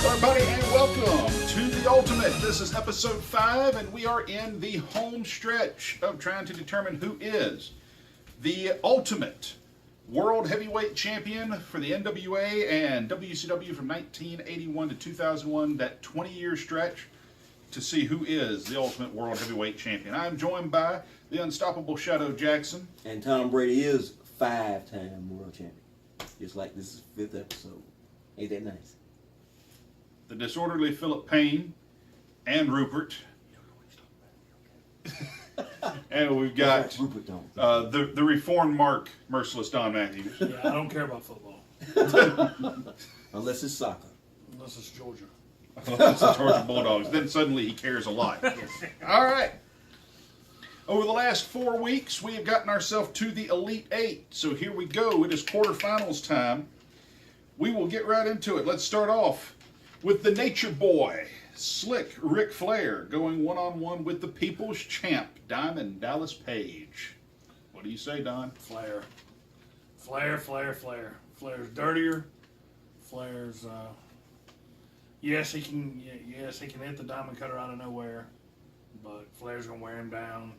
everybody, and welcome to The Ultimate. This is episode 5, and we are in the home stretch of trying to determine who is the Ultimate World Heavyweight Champion for the NWA and WCW from 1981 to 2001, that 20-year stretch, to see who is the Ultimate World Heavyweight Champion. I'm joined by the unstoppable Shadow Jackson. And Tom Brady is 5-time world champion. Just like this is 5th episode. Ain't that nice? The disorderly Philip Payne and Rupert. And we've got the reformed Mark, Merciless Don Matthews. Yeah, I don't care about football. Unless it's soccer. Unless it's Georgia. Unless it's Georgia Bulldogs. Then suddenly he cares a lot. All right. Over the last 4 weeks, we have gotten ourselves to the Elite Eight. So here we go. It is quarterfinals time. We will get right into it. Let's start off with the Nature Boy, Slick Ric Flair, going one-on-one with the People's Champ, Diamond Dallas Page. What do you say, Don? Flair. Flair's dirtier. Flair's, yes, he can hit the diamond cutter out of nowhere, but Flair's going to wear him down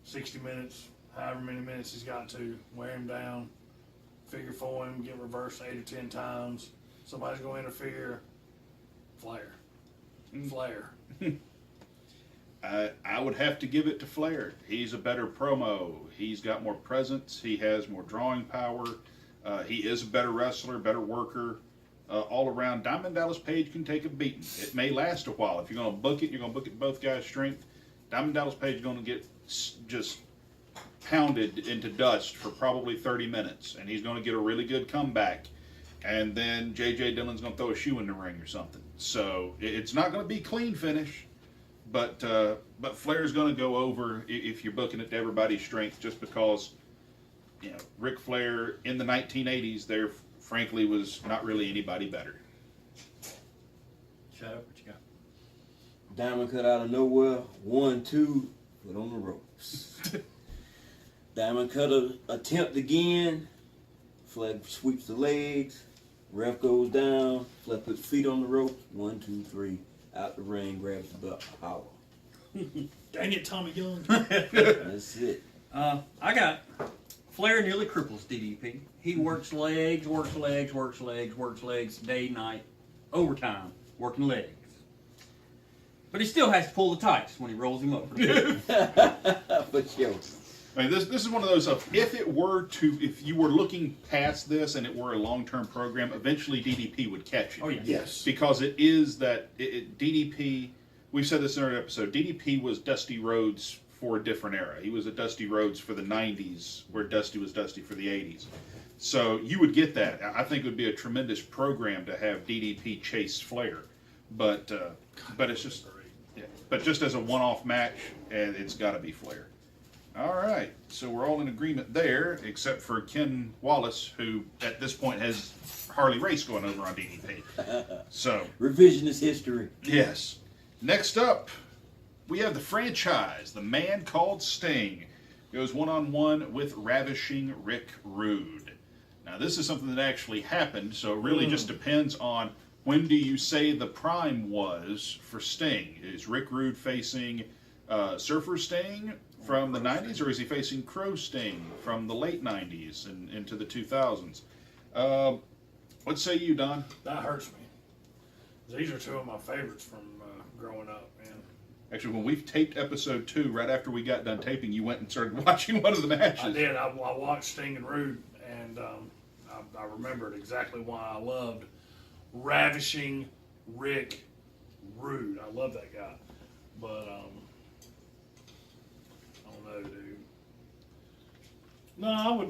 60 minutes, however many minutes he's got to, wear him down, figure four him, get reversed 8 or 10 times. Somebody's going to interfere. Flair. I would have to give it to Flair. He's a better promo. He's got more presence. He has more drawing power. He is a better wrestler, better worker. All around, Diamond Dallas Page can take a beating. It may last a while. If you're going to book it, you're going to book it both guys' strength. Diamond Dallas Page is going to get just pounded into dust for probably 30 minutes, and he's going to get a really good comeback. And then J.J. Dillon's going to throw a shoe in the ring or something. So it's not going to be clean finish, but Flair's going to go over if you're booking it to everybody's strength, just because, you know, Ric Flair in the 1980s there, frankly, was not really anybody better. Shut up, what you got? Diamond cut out of nowhere. 1, 2, put on the ropes. Diamond cutter attempt again. Flag sweeps the legs. Ref goes down. Flag puts feet on the ropes. 1, 2, 3. Out the ring, grabs the belt. Power. Dang it, Tommy Young. That's it. I got Flair nearly cripples DDP. He works legs, day, night, overtime, working legs. But he still has to pull the tights when he rolls him up. For sure. I mean, this is one of those of, if you were looking past this and it were a long-term program, eventually DDP would catch you. Oh, yeah. Yes. Because it is that, DDP, we've said this in our episode, DDP was Dusty Rhodes for a different era. He was a Dusty Rhodes for the 90s, where Dusty was Dusty for the 80s. So you would get that. I think it would be a tremendous program to have DDP chase Flair. But it's just, yeah, but just as a one-off match, and it's got to be Flair. All right, so we're all in agreement there, except for Ken Wallace, who at this point has Harley Race going over on DDP. So revisionist history. Yes. Next up, we have the franchise. The Man Called Sting goes one-on-one with Ravishing Rick Rude. Now, this is something that actually happened, so it really just depends on when do you say the prime was for Sting. Is Rick Rude facing Surfer Sting from the 90s, or is he facing Crow Sting from the late 90s and into the 2000s? What say you, Don? That hurts me. These are two of my favorites from growing up, man. Actually, when we taped episode 2, right after we got done taping, you went and started watching one of the matches. I did. I watched Sting and Rude, and I remembered exactly why I loved Ravishing Rick Rude. I love that guy. But, I don't know, dude. No,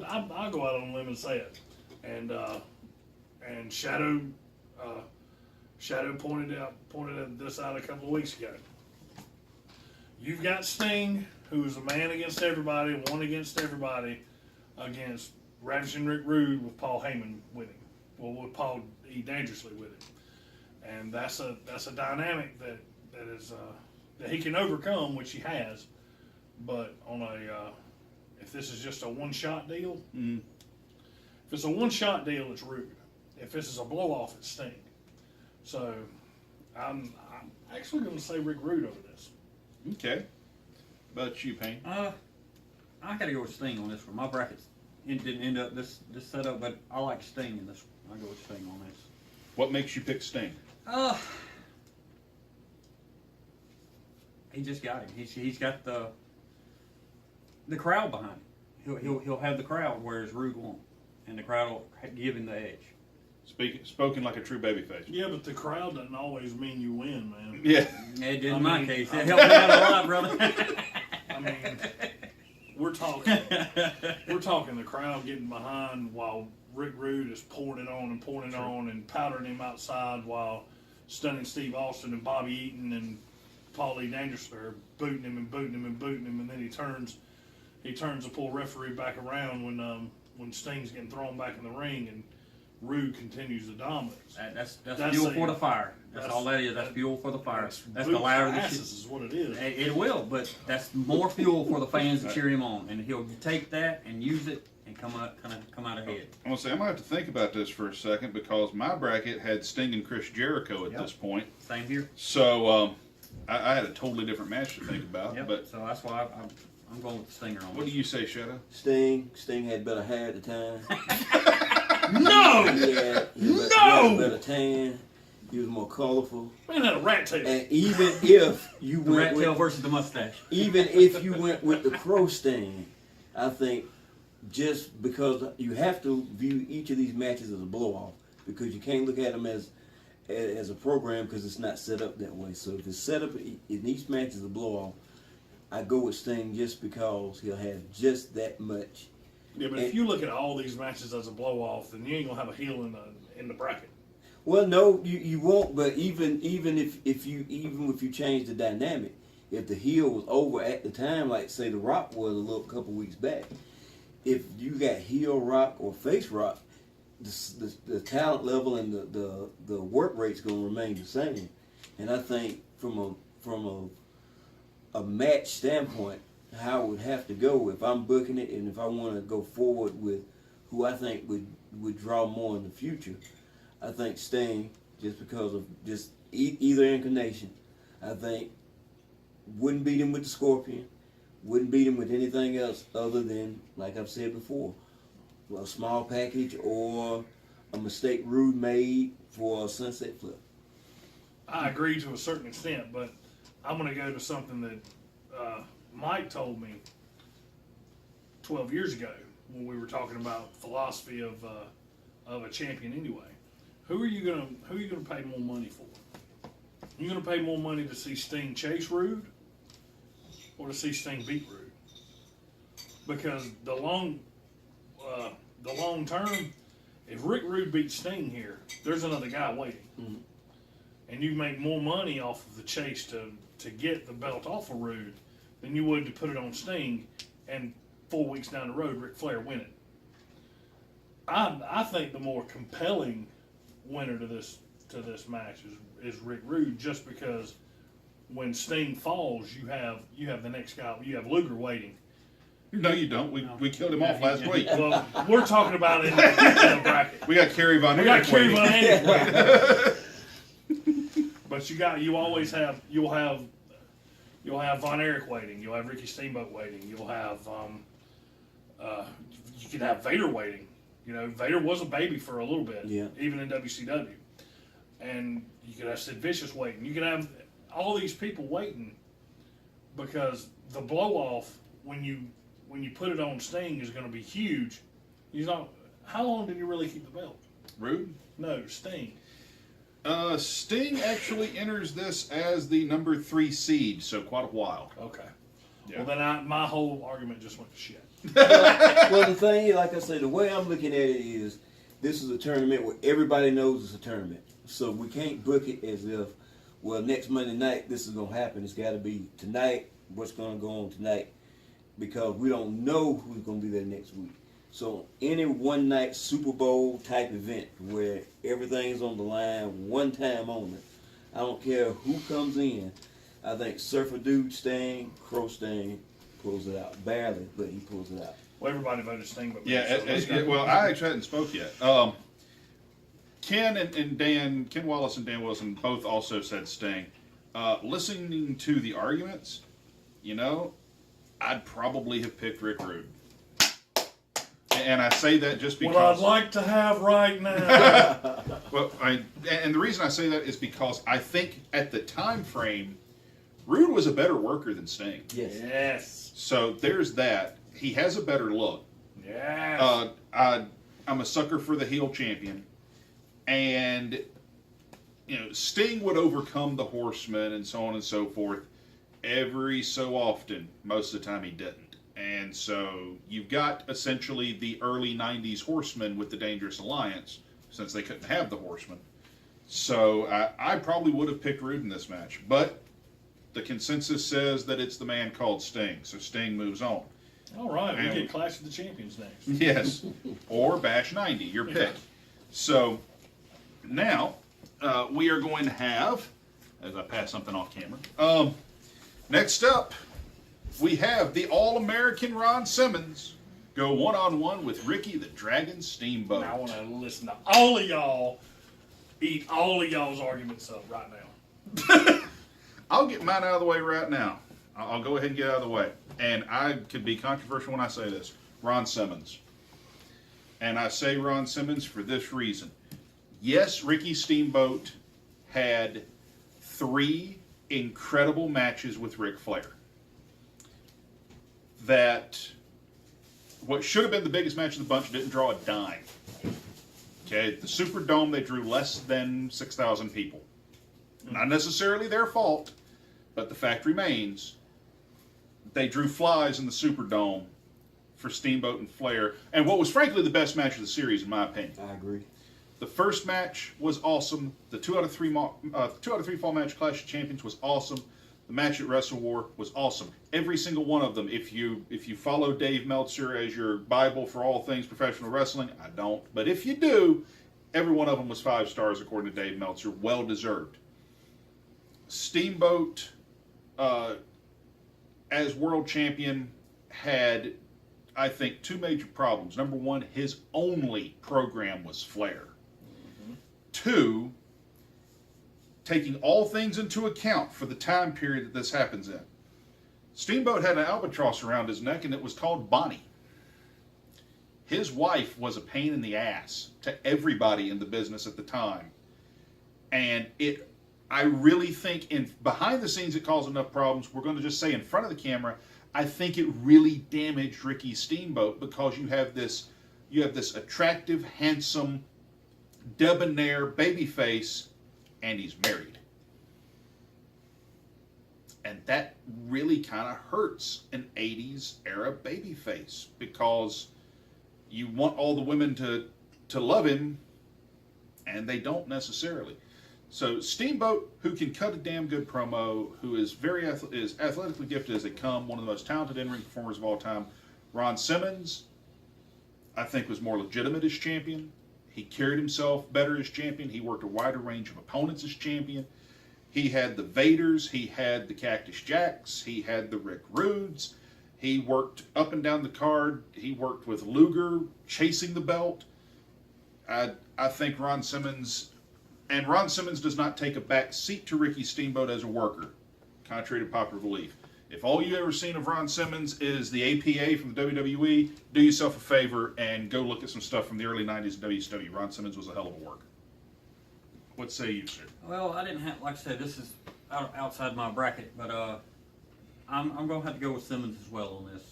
I'll go out on a limb and say it. And Shadow pointed this out a couple of weeks ago. You've got Sting, who is a man against everybody, one against everybody, against Ravishing Rick Rude with Paul Heyman with him. Well, with Paul E. Dangerously with him. And that's a dynamic that he can overcome, which he has. But on if this is just a one-shot deal, if it's a one-shot deal, it's Rude. If this is a blow-off, it's Sting. So I'm actually going to say Rick Rude over this. Okay. How about you, Payne? I gotta go with Sting on this one. My bracket didn't end up this setup, but I like Sting in this one. I go with Sting on this. What makes you pick Sting? He just got him. He's got the crowd behind him. He'll have the crowd, whereas Rude won't, and the crowd will give him the edge. Spoken like a true babyface. Yeah, but the crowd doesn't always mean you win, man. Yeah. It did in my case. It helped me out a lot, brother. I mean, we're talking the crowd getting behind while Rick Rude is pouring it on and powdering him outside while Stunning Steve Austin and Bobby Eaton and Paulie Dangerous are booting him, and then he turns the poor referee back around when Sting's getting thrown back in the ring and Rude continues the dominance. That's fuel for the fire. That's all that is. That's fuel for the fire. That's the ladder that is what it is. It will, but that's more fuel for the fans to cheer him on, and he'll take that and use it and come out ahead. I'm gonna say I'm gonna have to think about this for a second because my bracket had Sting and Chris Jericho at this point. Same here. So I had a totally different match to think about. Yep. But So that's why I'm going with the Stinger on what this. do you say, Shadow? Sting had better hair at the time. No! He had better tan. He was more colorful. Man had a rat tail. And even if you The went rat tail with, versus the mustache. even if you went with the Crow Sting, I think just because you have to view each of these matches as a blow-off because you can't look at them as a program because it's not set up that way. So if it's set up in each match as a blow-off, I go with Sting just because he'll have just that much. Yeah, but if you look at all these matches as a blow-off, then you ain't gonna have a heel in the bracket. Well, no, you won't. But even if you change the dynamic, if the heel was over at the time, like say the Rock was a couple weeks back, if you got heel Rock or face Rock, the talent level and the work rate's gonna remain the same. And I think from a match standpoint, how it would have to go if I'm booking it and if I want to go forward with who I think would draw more in the future. I think Sting, just because of just either incarnation, I think wouldn't beat him with the Scorpion, wouldn't beat him with anything else other than, like I've said before, a small package or a mistake Rude made for a sunset flip. I agree to a certain extent, but I'm going to go to something that Mike told me 12 years ago when we were talking about philosophy of a champion anyway. Who are you going to pay more money for? You going to pay more money to see Sting chase Rude or to see Sting beat Rude? Because the long term, if Rick Rude beats Sting here, there's another guy waiting. Mm-hmm. And you make more money off of the chase to get the belt off of Rude than you would to put it on Sting and 4 weeks down the road, Ric Flair win it. I think the more compelling winner to this match is Rick Rude, just because when Sting falls, you have the next guy. You have Luger waiting. No, you don't. We killed him off last week. Well, we're talking about it in the bracket. We got Kerry Von We got Erich Kerry waiting. Von Erich waiting. But you'll have Von Erich waiting. You'll have Ricky Steamboat waiting. You'll have you could have Vader waiting. You know, Vader was a baby for a little bit, even in WCW. And you could have Sid Vicious waiting. You could have all these people waiting because the blow off when you put it on Sting is going to be huge. How long did you really keep the belt? Rude? No, Sting. Sting actually enters this as the number 3 seed, so quite a while. Okay. Yeah. Well, then my whole argument just went to shit. Well, the thing, like I say, the way I'm looking at it is, this is a tournament where everybody knows it's a tournament. So we can't book it as if, well, next Monday night this is going to happen. It's got to be tonight, what's going to go on tonight, because we don't know who's going to be there next week. So any one night Super Bowl type event where everything's on the line one time only, I don't care who comes in, I think Surfer Dude Sting, Crow Sting pulls it out. Barely, but he pulls it out. Well, everybody voted Sting, but me, Yeah, so let's go. well, I actually hadn't spoke yet. Ken Wallace and Dan Wilson both also said Sting. Listening to the arguments, I'd probably have picked Rick Rude. And I say that just because... What I'd like to have right now. Well, and the reason I say that is because I think at the time frame, Rude was a better worker than Sting. Yes. So there's that. He has a better look. Yes. I'm a sucker for the heel champion. And, Sting would overcome the Horsemen and so on and so forth every so often. Most of the time he didn't. And so you've got essentially the early 90s Horsemen with the Dangerous Alliance, since they couldn't have the Horsemen. So I probably would have picked Rude in this match. But the consensus says that it's the man called Sting. So Sting moves on. All right, we get Clash of the Champions next. Yes. Or Bash 90, your pick. So now we are going to have, as I pass something off camera, next up, we have the All-American Ron Simmons go one-on-one with Ricky the Dragon Steamboat. I want to listen to all of y'all eat all of y'all's arguments up right now. I'll get mine out of the way right now. I'll go ahead and get out of the way. And I could be controversial when I say this. Ron Simmons. And I say Ron Simmons for this reason. Yes, Ricky Steamboat had 3 incredible matches with Ric Flair. That what should have been the biggest match of the bunch didn't draw a dime. Okay, the Superdome, they drew less than 6,000 people. Not necessarily their fault, but the fact remains, they drew flies in the Superdome for Steamboat and Flair, and what was frankly the best match of the series, in my opinion. I agree. The first match was awesome. The 2 out of 3 fall match Clash of Champions was awesome. The match at Wrestle War was awesome. Every single one of them. If you follow Dave Meltzer as your Bible for all things professional wrestling, I don't. But if you do, every one of them was 5 stars according to Dave Meltzer. Well deserved. Steamboat, as world champion, had, I think, 2 major problems. Number 1, his only program was Flair. 2, taking all things into account for the time period that this happens in. Steamboat had an albatross around his neck, and it was called Bonnie. His wife was a pain in the ass to everybody in the business at the time. And I really think behind the scenes it caused enough problems. We're going to just say in front of the camera, I think it really damaged Ricky Steamboat because you have this attractive, handsome, debonair babyface, and he's married. And that really kind of hurts an 80s era babyface because you want all the women to love him, and they don't necessarily. So Steamboat, who can cut a damn good promo, who is is athletically gifted as they come, one of the most talented in-ring performers of all time. Ron Simmons, I think, was more legitimate as champion. He carried himself better as champion. He worked a wider range of opponents as champion. He had the Vaders. He had the Cactus Jacks. He had the Rick Rudes. He worked up and down the card. He worked with Luger, chasing the belt. I think Ron Simmons does not take a back seat to Ricky Steamboat as a worker, contrary to popular belief. If all you ever seen of Ron Simmons is the APA from the WWE, do yourself a favor and go look at some stuff from the early 90s in WCW. Ron Simmons was a hell of a worker. What say you, sir? Well, I didn't have, like I said, this is outside my bracket, but I'm going to have to go with Simmons as well on this.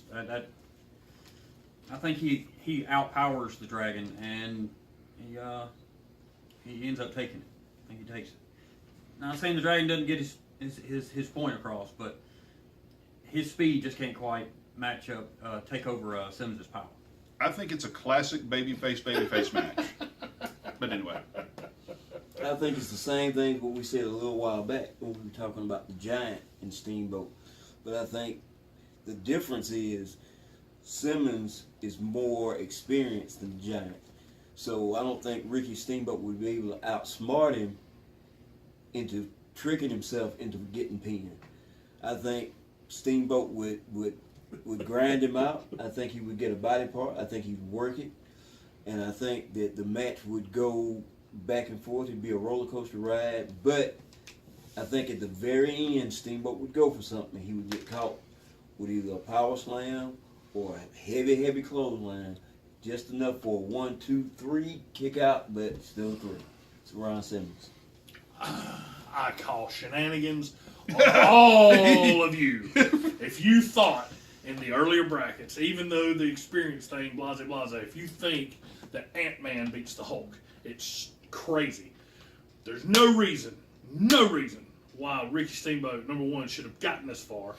I think he outpowers the Dragon, and he ends up taking it. I think he takes it. Now, I'm saying the Dragon doesn't get his point across, but his speed just can't quite match up, take over Simmons' power. I think it's a classic babyface match. But anyway. I think it's the same thing what we said a little while back when we were talking about the Giant and Steamboat. But I think the difference is Simmons is more experienced than the Giant. So I don't think Ricky Steamboat would be able to outsmart him into tricking himself into getting pinned. I think Steamboat would grind him out. I think he would get a body part. I think he'd work it. And I think that the match would go back and forth. It'd be a roller coaster ride. But I think at the very end, Steamboat would go for something. He would get caught with either a power slam or a heavy clothesline. Just enough for a 1, 2, 3 kick out, but still 3. It's Ron Simmons. I call shenanigans on all of you. If you thought in the earlier brackets, even though the experience thing, blase, if you think that Ant-Man beats the Hulk, it's crazy. There's no reason why Ricky Steamboat, number one, should have gotten this far.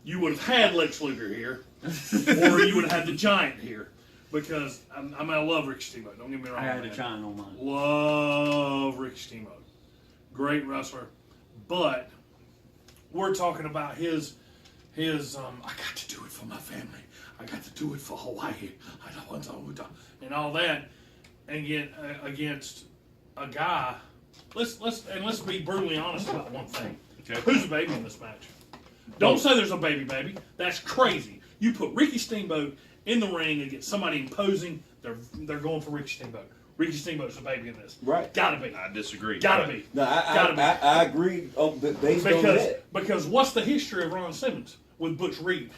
You would have had Lex Luger here, or you would have had the Giant here. Because I love Ricky Steamboat. Don't get me wrong. I had man. a Giant on mine. Love Ricky Steamboat. Great wrestler. But we're talking about his I got to do it for my family. I got to do it for Hawaii. And all that. And get against a guy. Let's be brutally honest about one thing. Okay. Who's the baby in this match? Don't say there's a baby. That's crazy. You put Ricky Steamboat in the ring against somebody imposing, they're going for Ricky Steamboat. Ricky Steamboat's the baby in this. Right. Gotta be. I disagree. Gotta be. No, Gotta be. I agree based on that. Because what's the history of Ron Simmons with Butch Reed?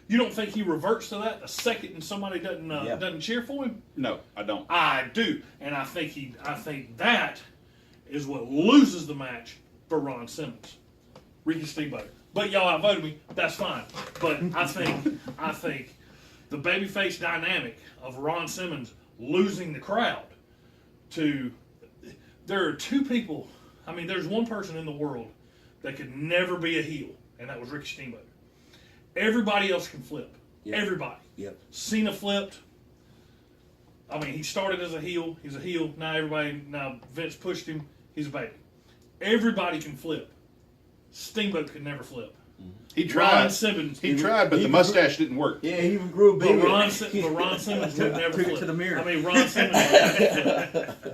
You don't think he reverts to that the second and somebody doesn't cheer for him? No, I don't. I do, and I think that is what loses the match for Ron Simmons, Ricky Steamboat. But y'all outvoted me. That's fine. But I think the babyface dynamic of Ron Simmons losing the crowd to, there are two people. I mean, there's one person in the world that could never be a heel, and that was Ricky Steamboat. Everybody else can flip. Yep. Everybody. Yep. Cena flipped. I mean, he started as a heel. He's a heel. Now Vince pushed him. He's a baby. Everybody can flip. Steamboat could never flip. He tried. Ron Simmons. He tried, but the mustache didn't work. Yeah, he even grew a But beard. Ron Simmons would never Took it flip. to the mirror. I mean, Ron Simmons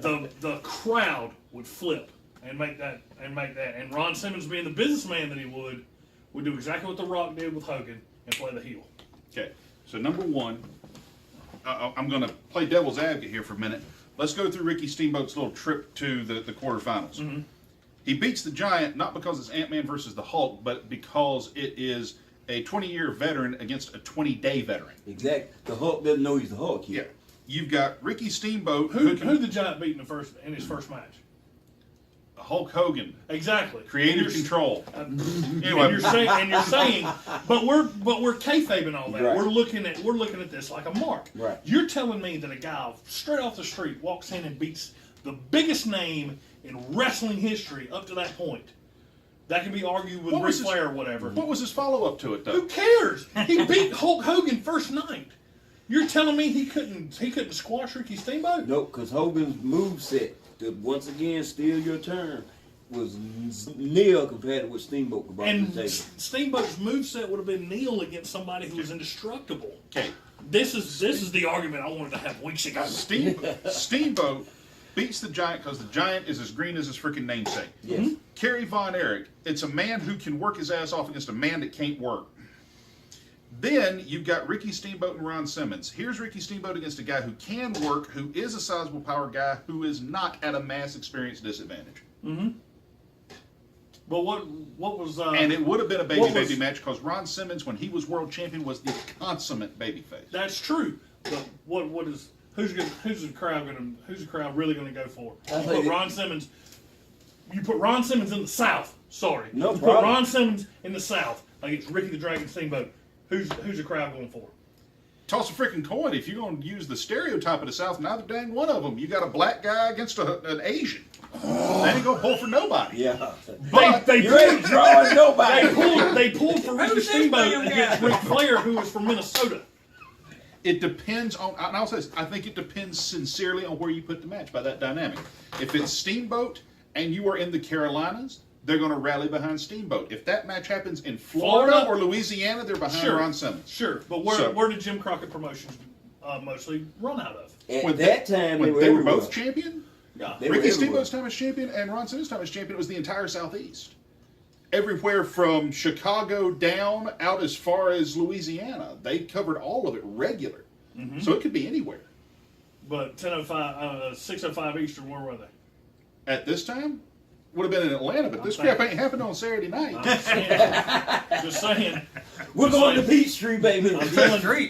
would the crowd would flip and make that. And Ron Simmons, being the businessman that he would do exactly what The Rock did with Hogan and play the heel. Okay, so number one, I'm going to play devil's advocate here for a minute. Let's go through Ricky Steamboat's little trip to the quarterfinals. Mm-hmm. He beats the Giant not because it's Ant-Man versus the Hulk, but because it is a 20-year veteran against a 20-day veteran. Exactly. The Hulk doesn't know he's the Hulk Yeah. yet. You've got Ricky Steamboat, Who the Giant beat in his first match? Hulk Hogan, Exactly. creative control. And you're saying, but we're kayfabing all that. Right. We're looking at this like a mark. Right. You're telling me that a guy straight off the street walks in and beats the biggest name in wrestling history up to that point. That can be argued with What Ric was his- Flair or whatever. What was his follow-up to it, though? Who cares? He beat Hulk Hogan first night. You're telling me he couldn't squash Ricky Steamboat? Nope, because Hogan's moveset, to once again steal your turn, was nil compared to what Steamboat could bring to And the table. Steamboat's moveset would have been nil against somebody who was indestructible. Okay, This is the argument I wanted to have weeks ago. Steamboat beats the Giant because the Giant is as green as his freaking namesake. Yes. Kerry Von Erich, it's a man who can work his ass off against a man that can't work. Then you've got Ricky Steamboat and Ron Simmons. Here's Ricky Steamboat against a guy who can work, who is a sizable power guy, who is not at a mass experience disadvantage. But what was And it would have been a what baby was- match because Ron Simmons, when he was world champion, was the consummate babyface. That's true. But who's the crowd really gonna go for? I You think put it- Ron Simmons. You put Ron Simmons in the South. Sorry. No you problem. Put Ron Simmons in the South against Ricky the Dragon Steamboat. Who's the crowd going for? Toss a freaking coin. If you're going to use the stereotype of the South, neither dang one of them. You got a black guy against an Asian. They ain't going to pull for nobody. Yeah. But You ain't drawing nobody. They pulled for Ricky Who's this Steamboat damn against guy? Ric Flair, who was from Minnesota. it depends on, and I'll say this, I think it depends sincerely on where you put the match by that dynamic. If it's Steamboat and you are in the Carolinas, they're going to rally behind Steamboat. If that match happens in Florida or Louisiana, they're behind Sure. Ron Simmons. Sure, but where did Jim Crockett Promotions mostly run out of? At When that time, When they were they were everywhere. both champion, Yeah. They were Ricky everywhere. Steamboat's time as champion and Ron Simmons' time as champion was the entire Southeast. Everywhere from Chicago down out as far as Louisiana. They covered all of it regular. So it could be anywhere. But 10:05, 6:05 Eastern, where were they? At this time, would have been in Atlanta, but this crap ain't happened on Saturday night. Just saying. We're going to Peachtree, baby.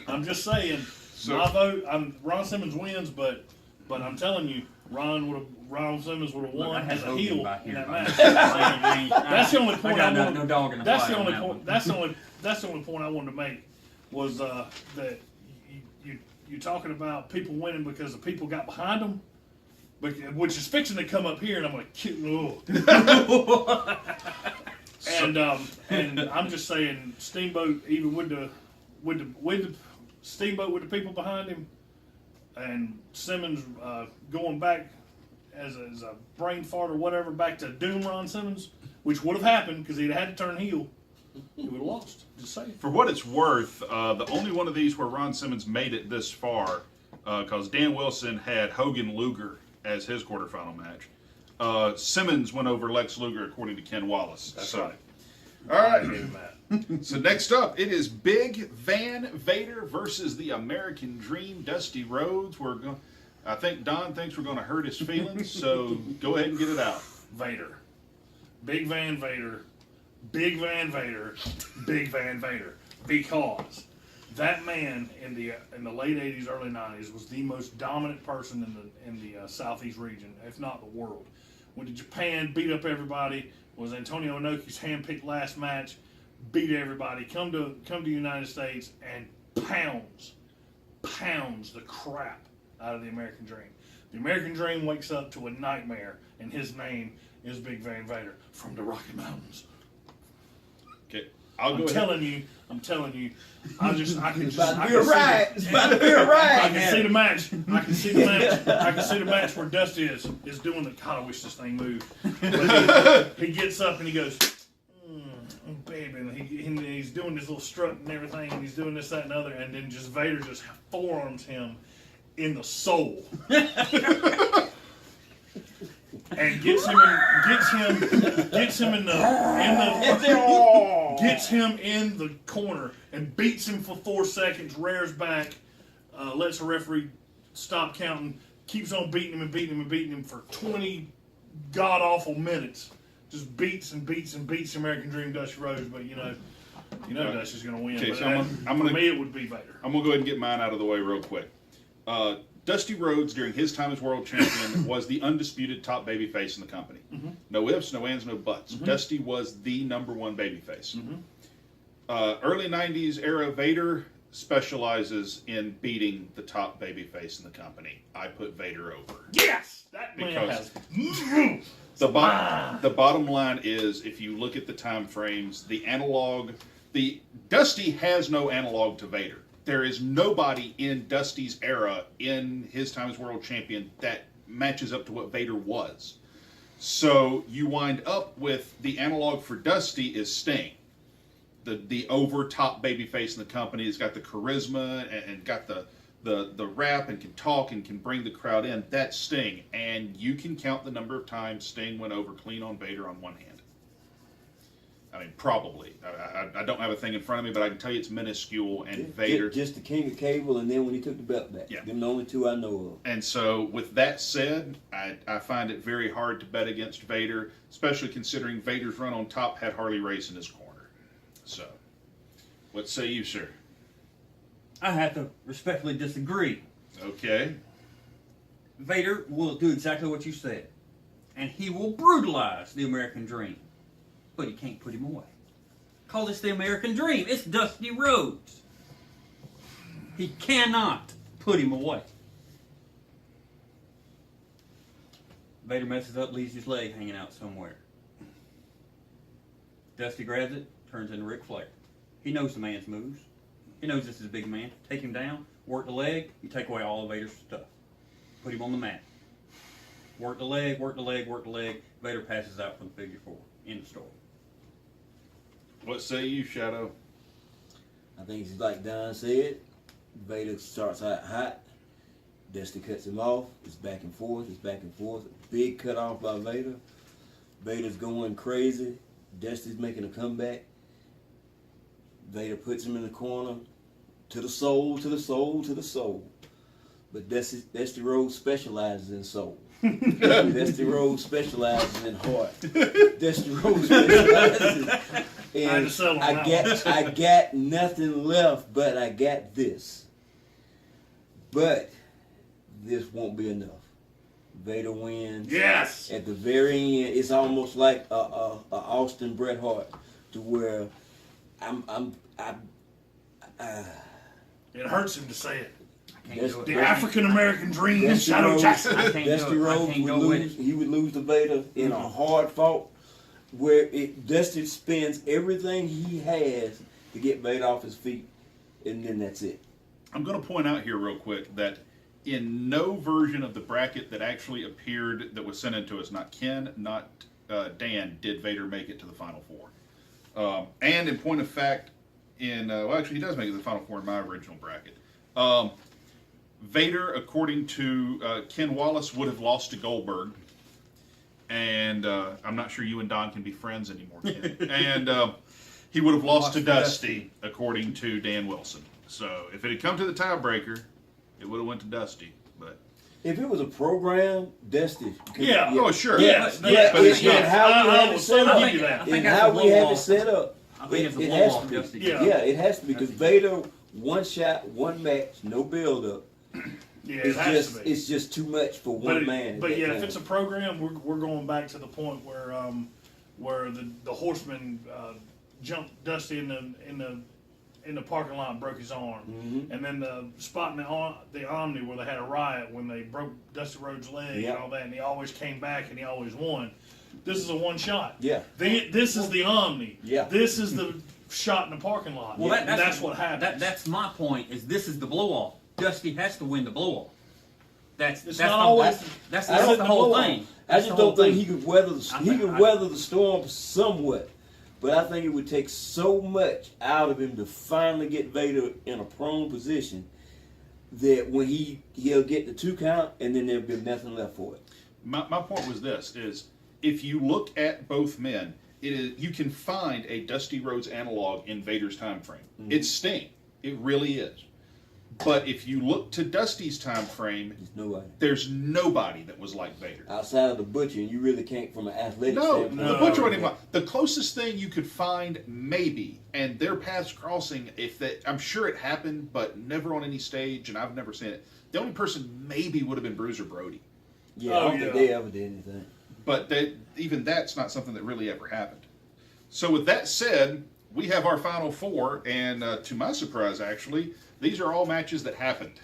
I'm just saying. So- My vote. Ron Simmons wins, but I'm telling you, Ron Simmons would have Look, I won had as a Hogan heel back in here, that man. match. That's That's the only point I wanted. no dog in the That's fight the only on that point. one. That's the only point I wanted to make was that you're talking about people winning because the people got behind them, which is fixing to come up here, and I'm like, and I'm just saying, Steamboat, even with the Steamboat with the people behind him, and Simmons going back as a brain fart or whatever back to Doom Ron Simmons, which would have happened because he'd had to turn heel. He would have lost. Just saying. For what it's worth, the only one of these where Ron Simmons made it this far, because Dan Wilson had Hogan Luger as his quarterfinal match. Simmons went over Lex Luger according to Ken Wallace. That's So- right. All right. I gave him that. So next up, it is Big Van Vader versus the American Dream, Dusty Rhodes. I think Don thinks we're going to hurt his feelings, so go ahead and get it out. Vader. Big Van Vader. Big Van Vader. Big Van Vader. Because that man in the late 80s, early 90s was the most dominant person in the Southeast region, if not the world. Went to Japan, beat up everybody, was Antonio Inoki's hand-picked last match, beat everybody, come to the United States and pounds the crap out of the American Dream. The American Dream wakes up to a nightmare, and his name is Big Van Vader from the Rocky Mountains. Okay, I'm telling you. I can It's just. about I to be a can see riot. It's about to be a I riot. can see the match. I can see the match. I can see the match where Dusty is doing the. God, I wish this thing moved. But he gets up and he goes, baby, and he's doing this little strut and everything, and he's doing this, that, and the other, and then just Vader just forearms him in the soul. And gets him in the corner and beats him for 4 seconds, rears back, lets the referee stop counting, keeps on beating him for 20 god awful minutes. Just beats the American Dream Dusty Rhodes, but you know Dusty's gonna win. Okay, but so for me it would be Vader. I'm going to go ahead and get mine out of the way real quick. Dusty Rhodes, during his time as world champion, was the undisputed top babyface in the company. Mm-hmm. No ifs, no ands, no buts. Mm-hmm. Dusty was the #1 babyface. Mm-hmm. Early 90s era Vader specializes in beating the top babyface in the company. I put Vader over. Yes! That man Because has... the bottom line is, if you look at the time frames, Dusty has no analog to Vader. There is nobody in Dusty's era, in his time as world champion, that matches up to what Vader was. So you wind up with the analog for Dusty is Sting. The over top babyface in the company. He's got the charisma and got the rap and can talk and can bring the crowd in. That's Sting. And you can count the number of times Sting went over clean on Vader on one hand. I mean, probably. I don't have a thing in front of me, but I can tell you it's minuscule. And Vader... Just the King of Cable, and then when he took the belt back. Yeah. Them the only two I know of. And so, with that said, I find it very hard to bet against Vader, especially considering Vader's run on top had Harley Race in his corner. So, what say you, sir? I have to respectfully disagree. Okay. Vader will do exactly what you said. And he will brutalize the American Dream. But he can't put him away. Call this the American Dream. It's Dusty Rhodes. He cannot put him away. Vader messes up, leaves his leg hanging out somewhere. Dusty grabs it, turns into Ric Flair. He knows the man's moves. He knows this is a big man. Take him down, work the leg, you take away all of Vader's stuff. Put him on the mat. Work the leg, work the leg, work the leg. Vader passes out from the figure 4. End of story. What say you, Shadow? I think it's like Don said. Vader starts out hot. Dusty cuts him off. It's back and forth. It's back and forth. Big cut off by Vader. Vader's going crazy. Dusty's making a comeback. Vader puts him in the corner. To the soul, to the soul, to the soul. But Dusty Rhodes specializes in soul. Dusty Rhodes specializes in heart. Dusty Rhodes specializes in, I got nothing left, but I got this. But this won't be enough. Vader wins. Yes. At the very end, it's almost like a Austin Bret Hart, to where it hurts him to say it. I can't do it. The African American dream, Dusty Shadow Rhodes- Jackson. I can't Dusty do it. I Rhodes can't would go with lose. it. He would lose to Vader in a hard fought, where Dusty spends everything he has to get Vader off his feet, and then that's it. I'm going to point out here real quick that in no version of the bracket that actually appeared that was sent in to us, not Ken, not Dan, did Vader make it to the Final Four. And in point of fact, well, actually, he does make it to the Final Four in my original bracket. Vader, according to Ken Wallace, would have lost to Goldberg. And I'm not sure you and Don can be friends anymore, Ken. And he would have lost to Dusty, according to Dan Wilson. So if it had come to the tiebreaker, it would have went to Dusty. But If it was a program, Dusty. Yeah. oh sure, Yes, but yes, it's yes. not. How we have it set I'll up, give you that. I think and that's how a we have blow-off. it set up, I think it's a it blow has off, to be. Dusty. Yeah. Yeah, it has to be, because Dusty. Vader, one shot, one match, no build up. Yeah, it has to be. It's just too much for one man. But yeah, if it's a program, we're going back to the point where the Horseman jumped Dusty in the parking lot and broke his arm, and then the spot in the Omni where they had a riot when they broke Dusty Rhodes' leg and all that, and he always came back and he always won. This is a one shot. Yeah. This is the Omni. Yeah. This is the shot in the parking lot. Well, that's what happens. That's my point. Is this is the blow off? Dusty has to win the blow off. That's not always- that's I don't the whole know. thing. I just don't think he could weather I- the storm somewhat, but I think it would take so much out of him to finally get Vader in a prone position that when he'll get the 2 count, and then there'll be nothing left for it. My point was this: is if you look at both men, you can find a Dusty Rhodes analog in Vader's time frame. It's Sting. It really is. But if you look to Dusty's time frame, there's nobody that was like Vader. Outside of the Butcher, and you really can't from an athletic standpoint. The Butcher wasn't even like. The closest thing you could find, maybe, and their paths crossing, I'm sure it happened, but never on any stage, and I've never seen it. The only person maybe would have been Bruiser Brody. Yeah, I don't think they ever did anything. But even that's not something that really ever happened. So with that said, we have our Final Four, and to my surprise, actually, these are all matches that happened.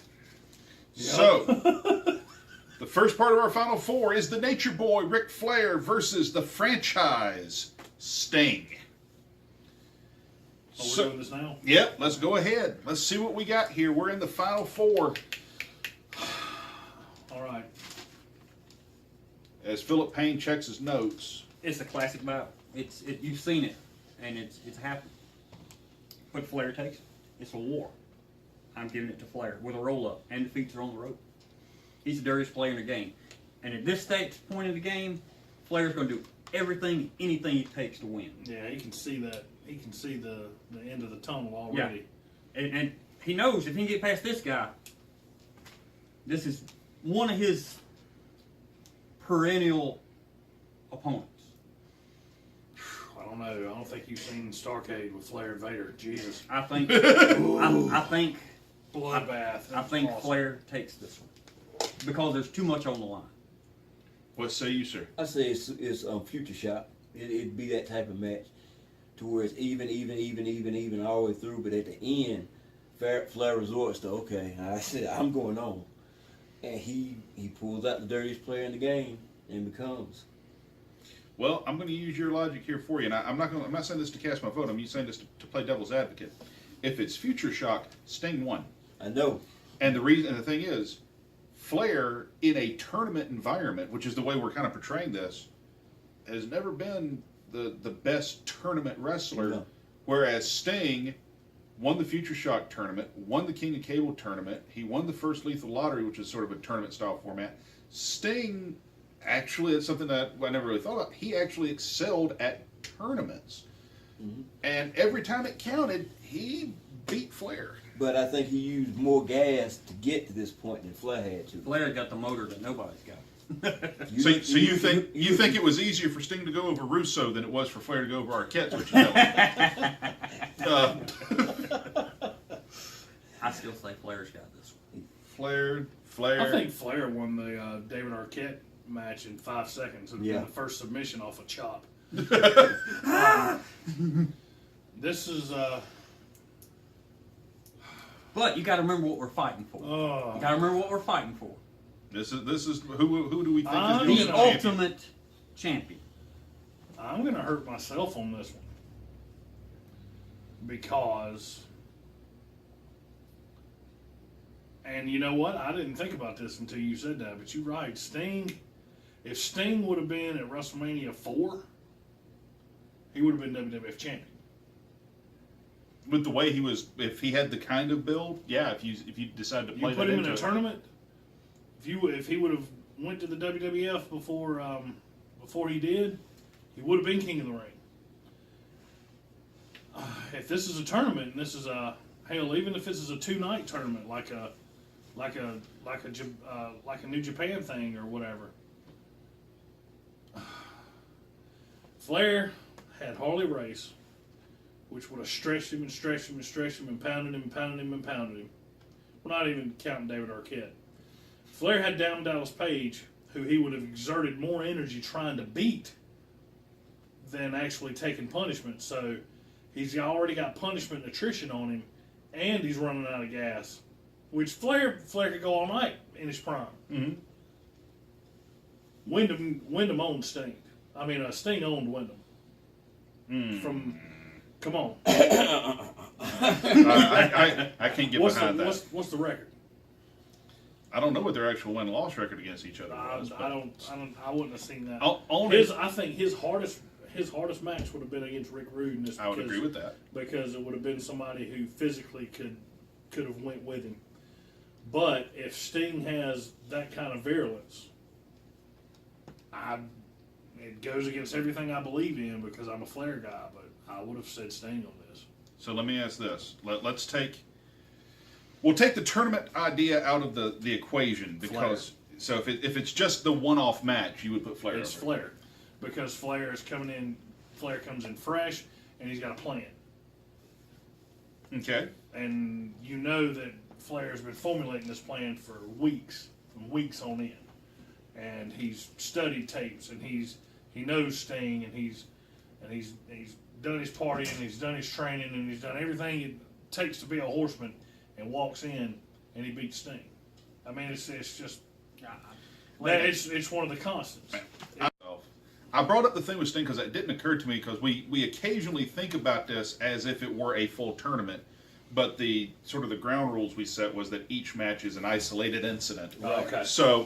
Yep. So, the first part of our Final Four is the Nature Boy, Ric Flair, versus the franchise, Sting. We're doing this now? Yep, let's go ahead. Let's see what we got here. We're in the Final Four. All right. As Philip Payne checks his notes. It's a classic bout. You've seen it, and it's happened. But Flair takes it. It's a war. I'm giving it to Flair with a roll up, and the feet are on the rope. He's the dirtiest player in the game, and at this point of the game, Flair's going to do everything, anything it takes to win. Yeah, he can see that. He can see the end of the tunnel already. Yeah. And he knows if he can get past this guy, this is one of his perennial opponents. I don't know. I don't think you've seen Starcade with Flair and Vader. Jesus. I think I think bloodbath. I think Flair takes this one because there's too much on the line. What say you, sir? I say it's Future Shock. It'd be that type of match to where it's even all the way through. But at the end, Flair resorts to, okay, I said I'm going on, and he pulls out the dirtiest player in the game and becomes. Well, I'm going to use your logic here for you, and I'm not saying this to cast my vote. I'm saying this to play devil's advocate. If it's Future Shock, Sting won. I know. And the thing is, Flair in a tournament environment, which is the way we're kind of portraying this, has never been the best tournament wrestler. No. Whereas Sting won the Future Shock tournament, won the King of Cable tournament, he won the first Lethal Lottery, which is sort of a tournament style format. Sting. Actually, it's something that I never really thought about. He actually excelled at tournaments. Mm-hmm. And every time it counted, he beat Flair. But I think he used more gas to get to this point than Flair had to. Flair got the motor that nobody's got. So you think it was easier for Sting to go over Russo than it was for Flair to go over Arquette? What you telling me? I still say Flair's got this one. Flair. I think Flair won the David Arquette match in 5 seconds. It was the first submission off a chop. This is. But you got to remember what we're fighting for. You got to remember what we're fighting for. This is who do we think is The the ultimate champion. I'm going to hurt myself on this one because, and you know what? I didn't think about this until you said that, but you're right. Sting, if Sting would have been at WrestleMania 4, he would have been WWF champion. With the way he was, if he had the kind of build, yeah. If you decide to play You put that him into in a tournament. If he would have went to the WWF before he did, he would have been King of the Ring. If this is a tournament, and this is a hell, even if this is a 2-night tournament, like a New Japan thing or whatever, Flair had Harley Race, which would have stretched him and stretched him and stretched him and pounded him and pounded him and pounded him. We're not even counting David Arquette. Flair had Down Dallas Page, who he would have exerted more energy trying to beat than actually taking punishment. So he's already got punishment and attrition on him, and he's running out of gas, which Flair could go all night in his prime. Mm-hmm. Wyndham owned Sting. I mean, Sting owned Wyndham. Come on. I can't get behind that. What's the record? I don't know what their actual win-loss record against each other was. I wouldn't have seen that. I think his hardest match would have been against Rick Rude. I would agree with that, because it would have been somebody who physically could have went with him. But if Sting has that kind of virulence, it goes against everything I believe in because I'm a Flair guy. But I would have said Sting on this. So let me ask this: We'll take the tournament idea out of the equation because Flair. So if it's just the one-off match, you would put Flair. It's over. Flair because Flair is coming in. Flair comes in fresh and he's got a plan. Okay. And you know that Flair's been formulating this plan for weeks on end, and he's studied tapes and he knows Sting and he's done his partying, he's done his training, and he's done everything it takes to be a horseman. And walks in and he beats Sting. I mean, it's just it's one of the constants. I brought up the thing with Sting because it didn't occur to me because we occasionally think about this as if it were a full tournament, but the sort of the ground rules we set was that each match is an isolated incident. Okay. So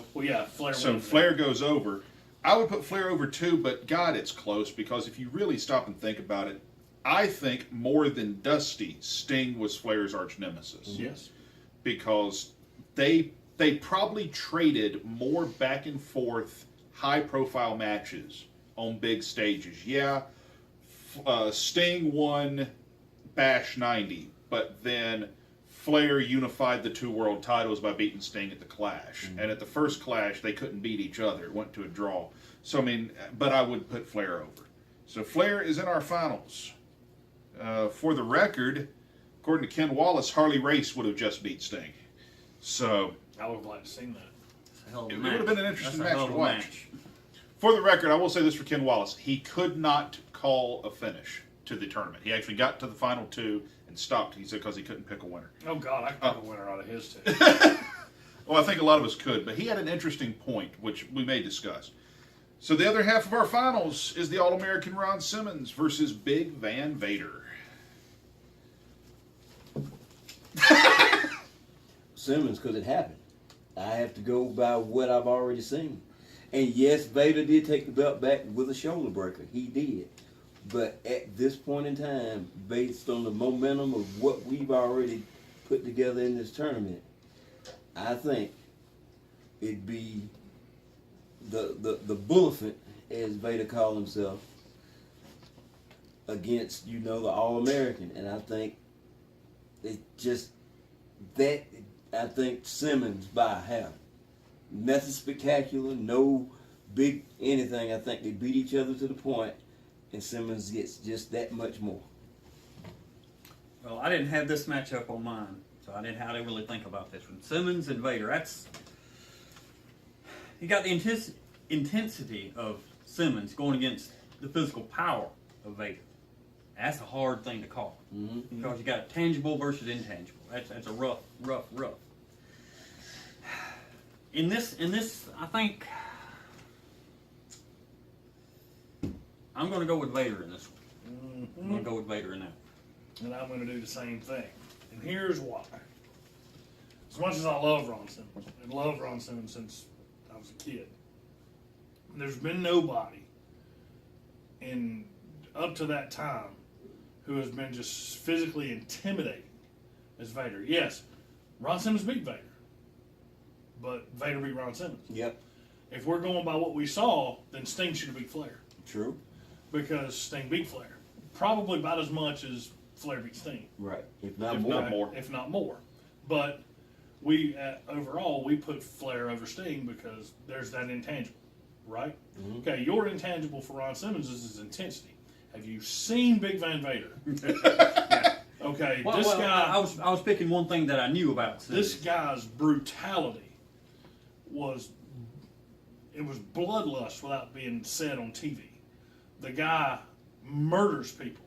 Flair goes over. I would put Flair over too, but God, it's close because if you really stop and think about it, I think more than Dusty, Sting was Flair's arch nemesis. Yes. Because they probably traded more back and forth high profile matches on big stages. Yeah, Sting won Bash 90, but then Flair unified the 2 world titles by beating Sting at the Clash. Mm-hmm. And at the first Clash, they couldn't beat each other. It went to a draw. So, I mean, but I would put Flair over. So Flair is in our finals. For the record, according to Ken Wallace, Harley Race would have just beat Sting. So I would have liked to see that. It would have been an interesting match to watch. For the record, I will say this for Ken Wallace. He could not call a finish to the tournament. He actually got to the final 2 and stopped, he said, because he couldn't pick a winner. Oh, God, I could pick a winner out of his, too. Well, I think a lot of us could, but he had an interesting point, which we may discuss. So the other half of our finals is the All-American Ron Simmons versus Big Van Vader. Simmons, because it happened. I have to go by what I've already seen. And yes, Vader did take the belt back with a shoulder breaker. He did. But at this point in time, based on the momentum of what we've already put together in this tournament, I think it'd be the Bullefant, as Vader called himself, against, the All-American. And I think it just that I think Simmons by half. Nothing spectacular, no big anything. I think they beat each other to the point, and Simmons gets just that much more. Well, I didn't have this matchup on mine, so I didn't really think about this one. Simmons and Vader. You got the intensity of Simmons going against the physical power of Vader. That's a hard thing to call because you got tangible versus intangible. That's a rough. In this, I think I'm going to go with Vader in this one. I'm going to go with Vader in that one. And I'm going to do the same thing. And here's why. As much as I love Ron Simmons, and loved Ron Simmons since I was a kid, there's been nobody up to that time who has been just physically intimidating as Vader. Yes, Ron Simmons beat Vader, but Vader beat Ron Simmons. Yep. If we're going by what we saw, then Sting should have beat Flair. True. Because Sting beat Flair. Probably about as much as Flair beat Sting. Right. If not more. But overall, we put Flair over Sting because there's that intangible, right? Mm-hmm. Okay, your intangible for Ron Simmons is his intensity. Have you seen Big Van Vader? Okay, guy. I was picking one thing that I knew about Simmons. This guy's brutality was bloodlust without being said on TV. The guy murders people.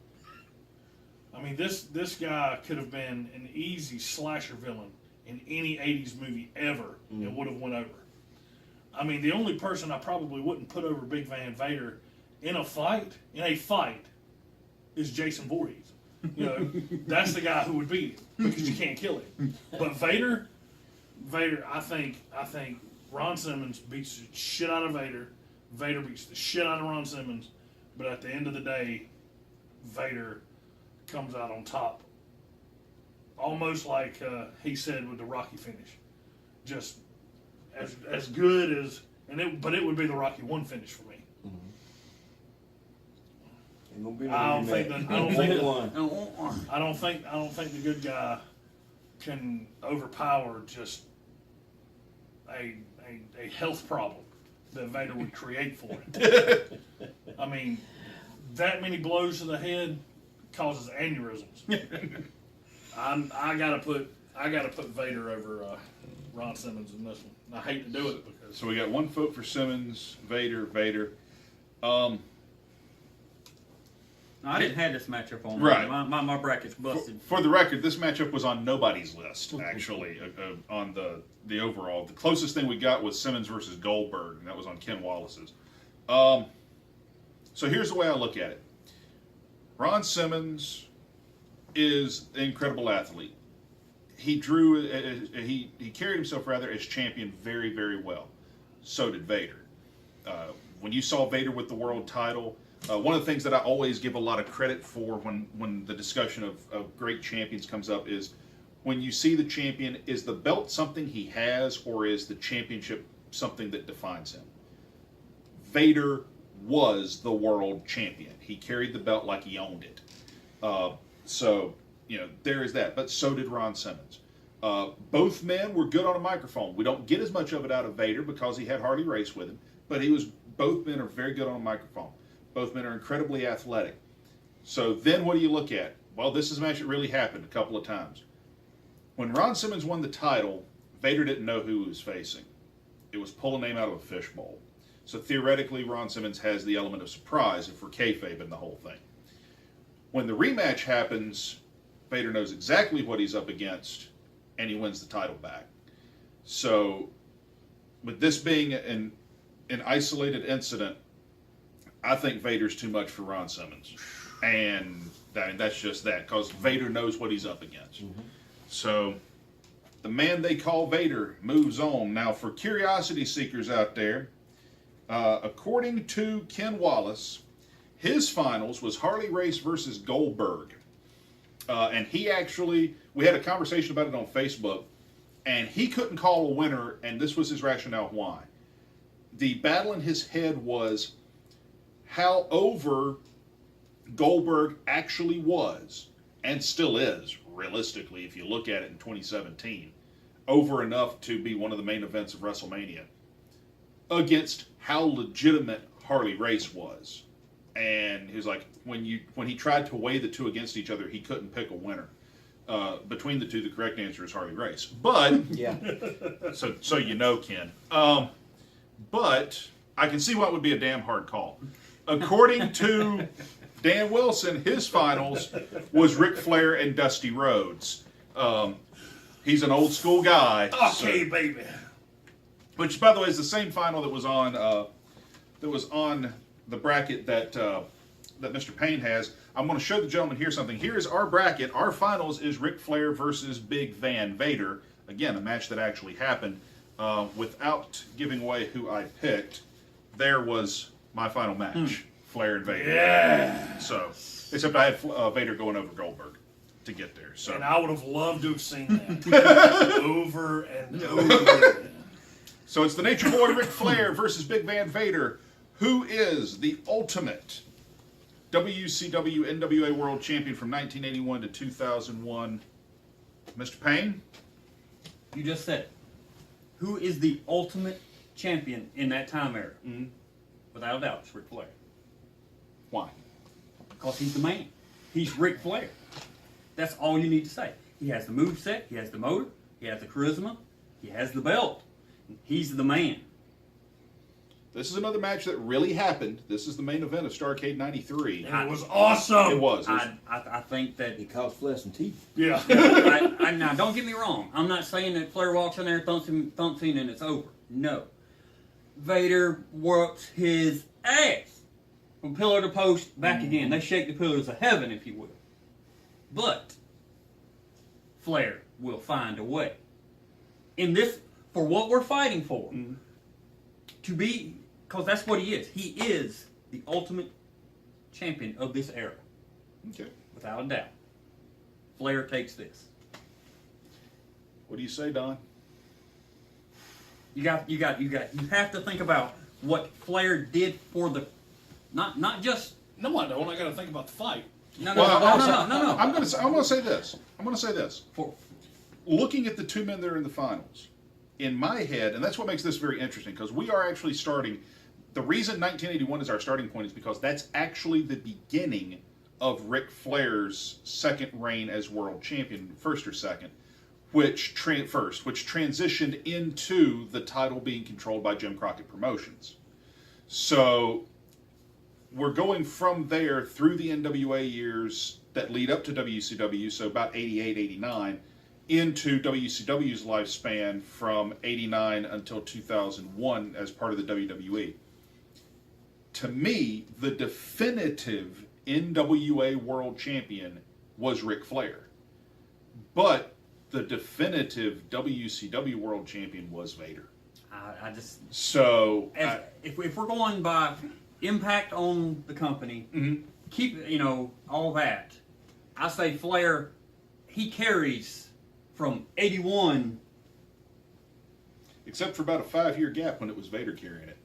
I mean, this guy could have been an easy slasher villain in any 80s movie ever and would have went over. I mean, the only person I probably wouldn't put over Big Van Vader in a fight, is Jason Voorhees. You know, that's the guy who would beat him because you can't kill him. But Vader, I think Ron Simmons beats the shit out of Vader. Vader beats the shit out of Ron Simmons. But at the end of the day, Vader comes out on top. Almost like he said with the Rocky finish. Just as good as, but it would be the Rocky 1 finish for me. I don't think the good guy can overpower just a health problem that Vader would create for him. I mean, that many blows to the head causes aneurysms. I gotta put Vader over Ron Simmons in this one. I hate to do it because. So we got 1 vote for Simmons, Vader. I didn't have this matchup on right. My bracket's busted. For the record, this matchup was on nobody's list, actually, on the overall. The closest thing we got was Simmons versus Goldberg, and that was on Ken Wallace's. So here's the way I look at it. Ron Simmons is an incredible athlete. He carried himself rather as champion very, very well. So did Vader. When you saw Vader with the world title, one of the things that I always give a lot of credit for when the discussion of great champions comes up is when you see the champion, is the belt something he has or is the championship something that defines him? Vader was the world champion. He carried the belt like he owned it. So, there is that. But so did Ron Simmons. Both men were good on a microphone. We don't get as much of it out of Vader because he had Harley Race with him, but both men are very good on a microphone. Both men are incredibly athletic. So then what do you look at? Well, this is a match that really happened a couple of times. When Ron Simmons won the title, Vader didn't know who he was facing. It was pull a name out of a fishbowl. So theoretically, Ron Simmons has the element of surprise if we're kayfabing the whole thing. When the rematch happens, Vader knows exactly what he's up against, and he wins the title back. So, with this being an isolated incident, I think Vader's too much for Ron Simmons. And that's just that, because Vader knows what he's up against. Mm-hmm. So, the man they call Vader moves on. Now, for curiosity seekers out there, according to Ken Wallace, his finals was Harley Race versus Goldberg. And we had a conversation about it on Facebook, and he couldn't call a winner, and this was his rationale why. The battle in his head was how over Goldberg actually was, and still is, realistically, if you look at it in 2017, over enough to be one of the main events of WrestleMania against how legitimate Harley Race was. And he was like, when he tried to weigh the two against each other, he couldn't pick a winner. Between the two, the correct answer is Harley Race. But Yeah. so you know, Ken. But I can see why it would be a damn hard call. According to Dan Wilson, his finals was Ric Flair and Dusty Rhodes. He's an old school guy. Okay, baby. Which, by the way, is the same final that was on the bracket that Mr. Payne has. I'm going to show the gentleman here something. Here is our bracket. Our finals is Ric Flair versus Big Van Vader. Again, a match that actually happened. Without giving away who I picked, there was my final match, Flair and Vader. Yeah. So, except I had Vader going over Goldberg to get there. So, And I would have loved to have seen that over and over. So it's the Nature Boy Ric Flair versus Big Van Vader. Who is the ultimate WCW NWA World Champion from 1981 to 2001? Mr. Payne? You just said it. Who is the ultimate champion in that time era? Mm-hmm. Without a doubt, it's Ric Flair. Why? Because he's the man. He's Ric Flair. That's all you need to say. He has the moveset, he has the motor, he has the charisma, he has the belt. He's the man. This is another match that really happened. This is the main event of Starrcade 93. And it was awesome. It was. I think that... It cost flesh and teeth. Yeah. Now, don't get me wrong. I'm not saying that Flair walks in there, thumps him, and it's over. No. Vader works his ass from pillar to post, back again. They shake the pillars of heaven, if you will. But Flair will find a way. In this, for what we're fighting for, to be, because that's what he is. He is the ultimate champion of this era. Okay. Without a doubt. Flair takes this. What do you say, Don? You have to think about what Flair did for the, not just. No, I don't. I got to think about the fight. No. I'm going to say this. For, Looking at the two men that are in the finals, in my head, and that's what makes this very interesting, because we are actually starting. The reason 1981 is our starting point is because that's actually the beginning of Ric Flair's second reign as world champion, first or second, which transitioned into the title being controlled by Jim Crockett Promotions. So we're going from there through the NWA years that lead up to WCW, so about 88, 89, into WCW's lifespan from 89 until 2001 as part of the WWE. To me, the definitive NWA World Champion was Ric Flair. But the definitive WCW World Champion was Vader. I just. So, if we're going by impact on the company, keep, all that, I say Flair, he carries from 81. except for about a 5-year gap when it was Vader carrying it.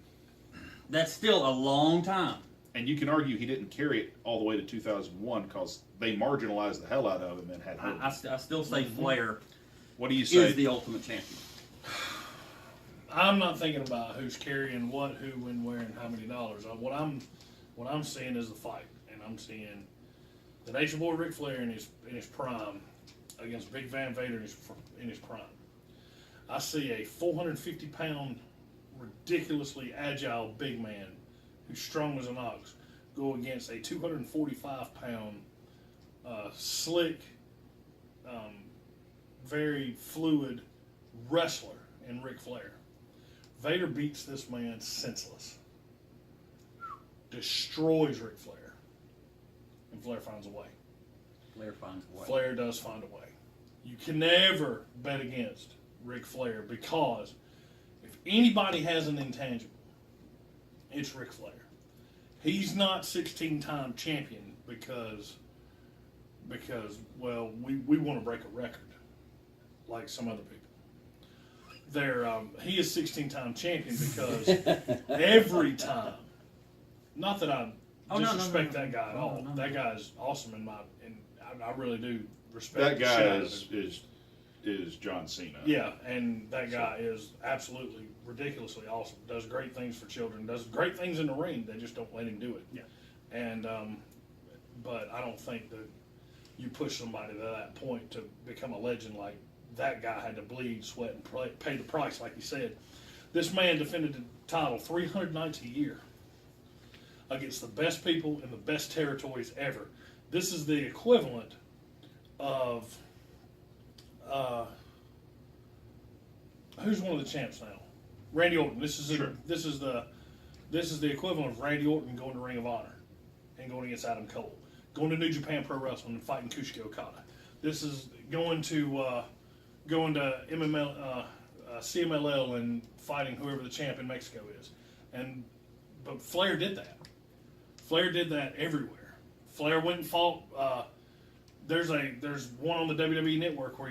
That's still a long time. And you can argue he didn't carry it all the way to 2001 because they marginalized the hell out of him and had Hogan. I still say Flair What do you say? is the ultimate champion. I'm not thinking about who's carrying what, who, when, where, and how many dollars. What I'm seeing is the fight, and I'm seeing the Nation Boy Ric Flair in his prime against Big Van Vader in his prime. I see a 450-pound, ridiculously agile big man who's strong as an ox go against a 245-pound, slick, very fluid wrestler in Ric Flair. Vader beats this man senseless. Destroys Ric Flair. And Flair finds a way. Flair finds a way. Flair does find a way. You can never bet against Ric Flair because if anybody has an intangible, it's Ric Flair. He's not 16-time champion because well, we want to break a record like some other people. He is 16-time champion because every time, not that I disrespect that guy at all. No. That guy's awesome and I really do respect That the guy shit out of him. is John Cena. Yeah, and that guy is absolutely ridiculously awesome. Does great things for children. Does great things in the ring. They just don't let him do it. Yeah. And but I don't think that you push somebody to that point to become a legend like that guy had to bleed, sweat, and pay the price, like you said. This man defended the title 300 nights a year against the best people in the best territories ever. This is the equivalent of who's one of the champs now? Randy Orton. This is the equivalent of Randy Orton going to Ring of Honor and going against Adam Cole, going to New Japan Pro Wrestling and fighting Kushida Okada. This is going to CMLL and fighting whoever the champ in Mexico is. But Flair did that. Flair did that everywhere. Flair went and fought. There's one on the WWE Network where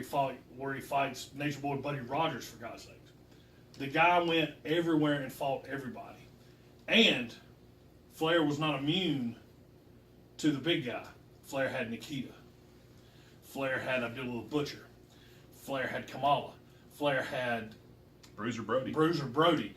he fights Nature Boy Buddy Rogers, for God's sakes. The guy went everywhere and fought everybody. And Flair was not immune to the big guy. Flair had Nikita. Flair had Abdullah the Butcher. Flair had Kamala. Flair had Bruiser Brody.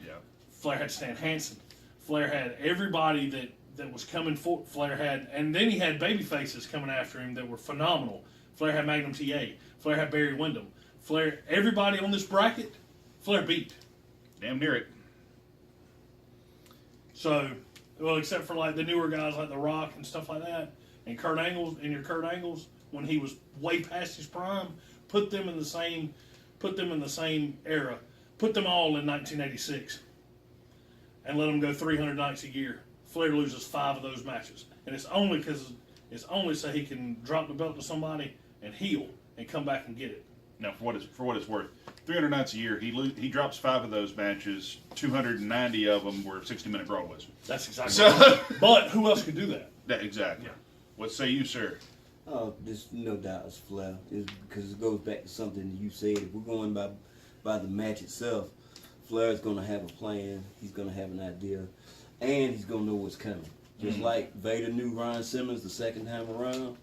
Yeah. Flair had Stan Hansen. Flair had everybody that was coming for Flair had, and then he had baby faces coming after him that were phenomenal. Flair had Magnum TA. Flair had Barry Windham. Flair, everybody on this bracket, Flair beat. Damn near it. So, well, except for like the newer guys like The Rock and stuff like that, and Kurt Angle's, when he was way past his prime, put them in the same era. Put them all in 1986 and let them go 300 nights a year. Flair loses 5 of those matches. And it's only so he can drop the belt to somebody and heal and come back and get it. Now, for what it's worth, 300 nights a year, he drops 5 of those matches. 290 of them were 60-minute Broadways. That's exactly right. But who else could do that? Exactly. Yeah. What say you, sir? Oh, there's no doubt it's Flair. Because it goes back to something you said. If we're going by the match itself, Flair's going to have a plan. He's going to have an idea. And he's going to know what's coming. Just like Vader knew Ron Simmons the second time around,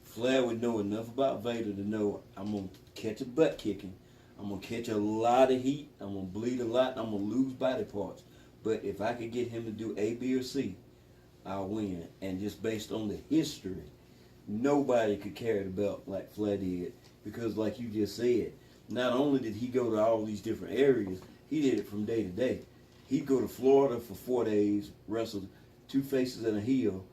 Flair would know enough about Vader to know I'm going to catch a butt kicking. I'm going to catch a lot of heat. I'm going to bleed a lot. I'm going to lose body parts. But if I could get him to do A, B, or C, I'll win. And just based on the history, nobody could carry the belt like Flair did. Because like you just said, not only did he go to all these different areas, he did it from day to day. He'd go to Florida for 4 days, wrestle 2 faces and a heel,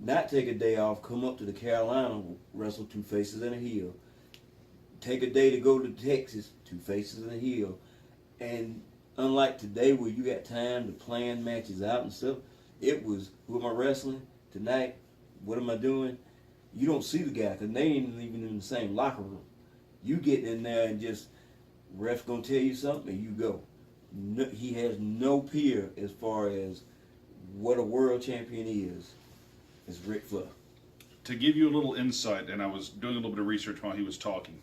not take a day off, come up to the Carolina, wrestle 2 faces and a heel, take a day to go to Texas, 2 faces and a heel. And unlike today where you got time to plan matches out and stuff, it was, who am I wrestling tonight? What am I doing? You don't see the guy because they ain't even in the same locker room. You get in there and just, ref gonna tell you something and you go. No, he has no peer as far as what a world champion is Ric Flair. To give you a little insight, and I was doing a little bit of research while he was talking,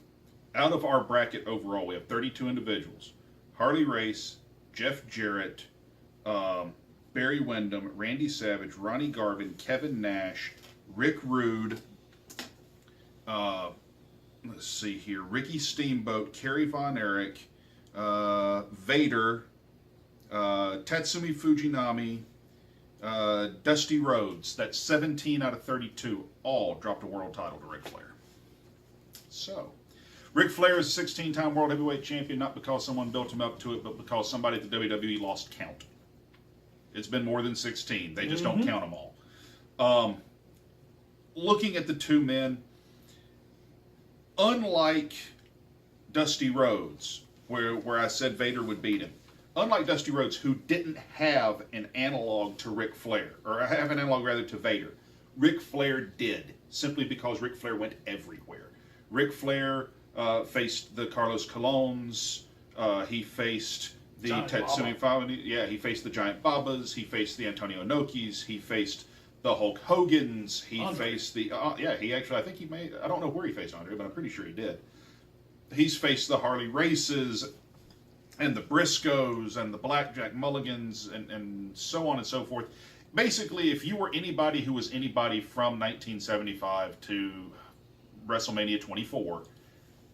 out of our bracket overall, we have 32 individuals. Harley Race, Jeff Jarrett, Barry Windham, Randy Savage, Ronnie Garvin, Kevin Nash, Rick Rude, let's see here, Ricky Steamboat, Kerry Von Erich, Vader, Tatsumi Fujinami, Dusty Rhodes. That's 17 out of 32. All dropped a world title to Ric Flair. So, Ric Flair is a 16-time World Heavyweight Champion, not because someone built him up to it, but because somebody at the WWE lost count. It's been more than 16. They just don't count them all. Looking at the two men, unlike Dusty Rhodes, where I said Vader would beat him, unlike Dusty Rhodes, who didn't have an analog to Ric Flair, or have an analog rather to Vader, Ric Flair did, simply because Ric Flair went everywhere. Ric Flair faced the Carlos Colones, he faced the Tatsumi Fujinami, he faced the Giant Babas, he faced the Antonio Inokis, he faced the Hulk Hogans, he faced the, he actually, I think he made, I don't know where he faced Andre, but I'm pretty sure he did. He's faced the Harley Races, and the Briscoes, and the Blackjack Mulligans, and so on and so forth. Basically, if you were anybody who was anybody from 1975 to WrestleMania 24,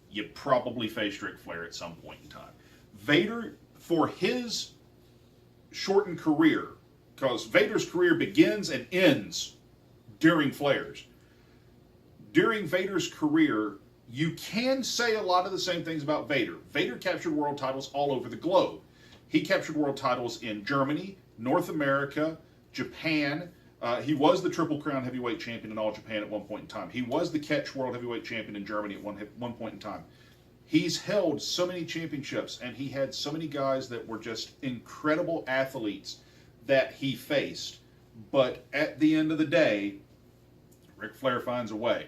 you probably faced Ric Flair at some point in time. Vader, for his shortened career, because Vader's career begins and ends during Flair's. During Vader's career, you can say a lot of the same things about Vader. Vader captured world titles all over the globe. He captured world titles in Germany, North America, Japan. He was the Triple Crown Heavyweight Champion in All Japan at one point in time. He was the Catch World Heavyweight Champion in Germany at one point in time. He's held so many championships, and he had so many guys that were just incredible athletes that he faced. But at the end of the day, Ric Flair finds a way.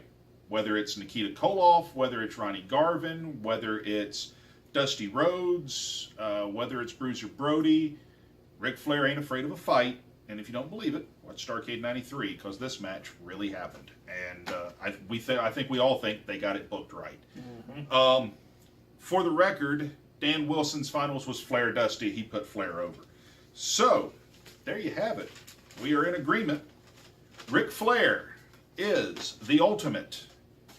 Whether it's Nikita Koloff, whether it's Ronnie Garvin, whether it's Dusty Rhodes, whether it's Bruiser Brody, Ric Flair ain't afraid of a fight. And if you don't believe it, watch Starrcade '93, because this match really happened. And I think we all think they got it booked right. Mm-hmm. For the record, Dan Wilson's finals was Flair Dusty. He put Flair over. So, there you have it. We are in agreement. Ric Flair is the ultimate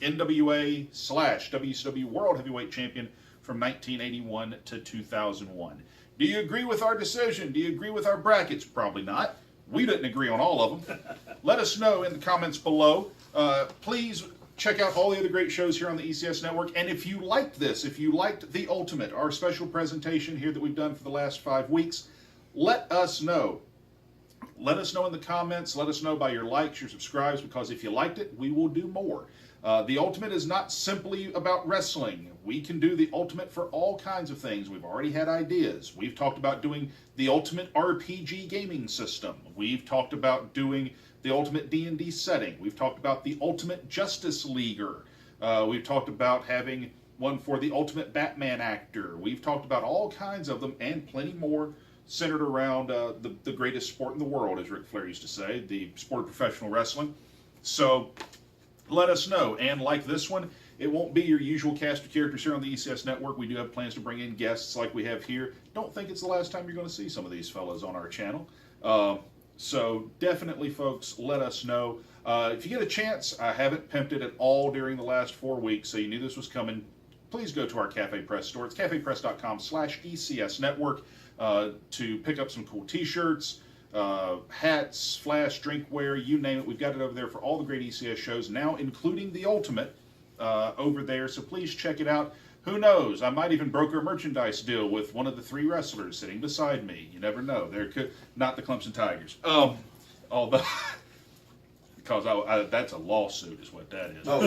NWA/WCW World Heavyweight Champion from 1981 to 2001. Do you agree with our decision? Do you agree with our brackets? Probably not. We didn't agree on all of them. Let us know in the comments below. Please check out all the other great shows here on the ECS Network. And if you liked this, if you liked The Ultimate, our special presentation here that we've done for the last 5 weeks, let us know. Let us know in the comments. Let us know by your likes, your subscribes, because if you liked it, we will do more. The Ultimate is not simply about wrestling. We can do the Ultimate for all kinds of things. We've already had ideas. We've talked about doing the Ultimate RPG gaming system. We've talked about doing the Ultimate D&D setting. We've talked about the Ultimate Justice Leaguer. We've talked about having one for the Ultimate Batman actor. We've talked about all kinds of them and plenty more centered around the greatest sport in the world, as Ric Flair used to say, the sport of professional wrestling. So let us know. And like this one, it won't be your usual cast of characters here on the ECS Network. We do have plans to bring in guests like we have here. Don't think it's the last time you're going to see some of these fellas on our channel. So definitely, folks, let us know. If you get a chance, I haven't pimped it at all during the last 4 weeks, so you knew this was coming. Please go to our Cafe Press store. It's cafepress.com/ECS Network to pick up some cool t-shirts, hats, flash, drinkware, you name it. We've got it over there for all the great ECS shows, now including The Ultimate over there. So please check it out. Who knows? I might even broker a merchandise deal with one of the 3 wrestlers sitting beside me. You never know. There could not the Clemson Tigers. Although, because that's a lawsuit, is what that is. Oh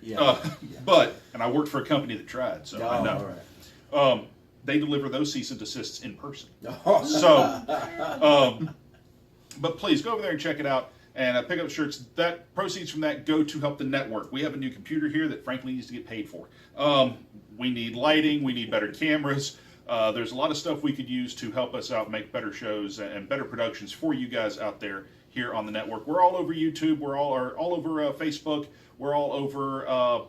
yeah, But and I worked for a company that tried, so I know. All right. They deliver those cease and desists in person. Oh. So, but please go over there and check it out and pick up shirts. That proceeds from that go to help the network. We have a new computer here that frankly needs to get paid for. We need lighting. We need better cameras. There's a lot of stuff we could use to help us out, make better shows and better productions for you guys out there here on the network. We're all over YouTube. We're all over Facebook. We're all over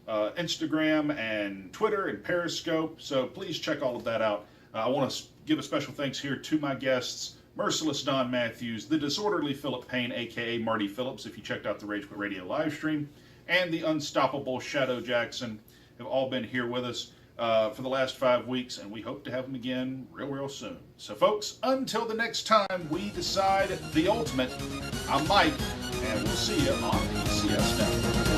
Instagram and Twitter and Periscope. So please check all of that out. I want to give a special thanks here to my guests, Merciless Don Matthews, the Disorderly Philip Payne, a.k.a. Marty Phillips, if you checked out the Rage Quit Radio live stream, and the Unstoppable Shadow Jackson have all been here with us for the last 5 weeks, and we hope to have them again real soon. So folks, until the next time we decide The Ultimate, I'm Mike, and we'll see you on ECS Network.